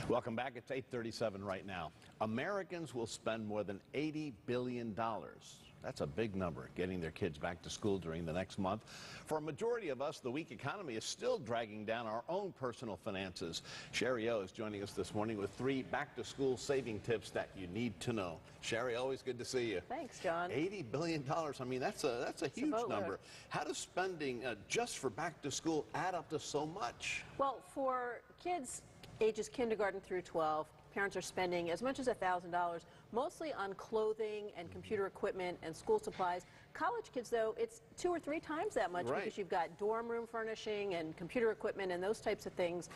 Welcome back. It's 8:37 right now. Americans will spend more than $80 billion. That's a big number, getting their kids back to school during the next month. For a majority of us, the weak economy is still dragging down our own personal finances. Shari is joining us this morning with 3 back-to-school saving tips that you need to know. Shari, always good to see you. Thanks, John. $80 billion. I mean, that's a huge number. How does spending just for back to school add up to so much? Well, for kids ages kindergarten through 12, parents are spending as much as $1,000, mostly on clothing and computer equipment and school supplies. College kids, though, it's 2 or 3 times that much, right, because you've got dorm room furnishing and computer equipment and those types of things.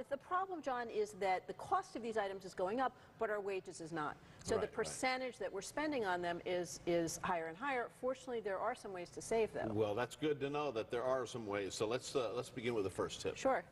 The problem, John, is that the cost of these items is going up, but our wages is not. So the percentage that we're spending on them is higher and higher. Fortunately, there are some ways to save, though. Well, that's good to know that there are some ways. So let's begin with the first tip. Sure.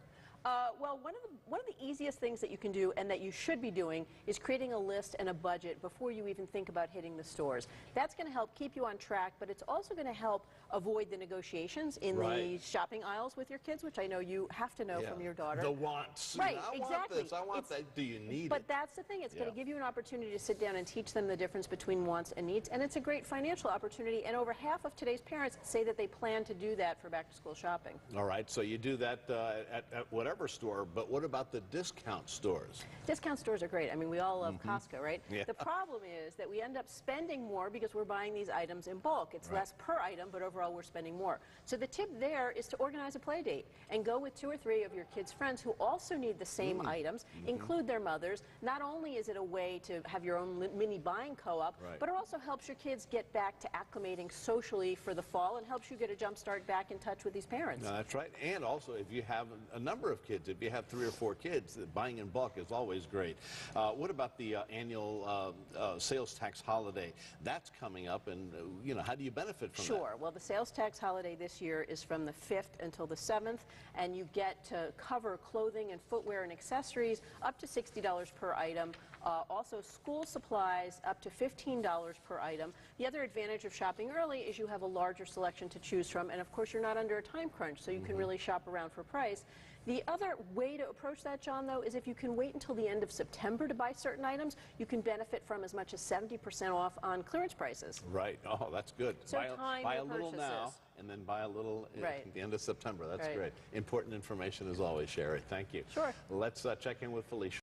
Well, one of the easiest things that you can do and that you should be doing is creating a list and a budget before you even think about hitting the stores. That's going to help keep you on track, but it's also going to help avoid the negotiations in the shopping aisles with your kids, which I know you have to know from your daughter. The wants. Right, I exactly. want this, I want that. Do you need it? But that's the thing. It's going to give you an opportunity to sit down and teach them the difference between wants and needs, and it's a great financial opportunity, and over half of today's parents say that they plan to do that for back-to-school shopping. All right, so you do that at whatever store, but what about the discount stores? Discount stores are great. I mean, we all love Costco, right? Yeah. The problem is that we end up spending more because we're buying these items in bulk. It's less per item, but overall we're spending more. So the tip there is to organize a play date and go with 2 or 3 of your kids' friends who also need the same items, include their mothers. Not only is it a way to have your own mini buying co-op, but it also helps your kids get back to acclimating socially for the fall and helps you get a jump start back in touch with these parents. No, that's right. And also, if you have a number of kids, if you have 3 or 4 kids, buying in bulk is always great. What about the annual sales tax holiday? That's coming up, and you know, how do you benefit from that? Sure. Well, the sales tax holiday this year is from the 5th until the 7th, and you get to cover clothing and footwear and accessories up to $60 per item. Also, school supplies up to $15 per item. The other advantage of shopping early is you have a larger selection to choose from, and of course you're not under a time crunch, so you can really shop around for price. The other way to approach that, John, though, is if you can wait until the end of September to buy certain items, you can benefit from as much as 70% off on clearance prices. Right. Oh, that's good. So buy a little now, and then buy a little at the end of September. That's great. Important information as always, Shari. Thank you. Sure. Let's check in with Felicia.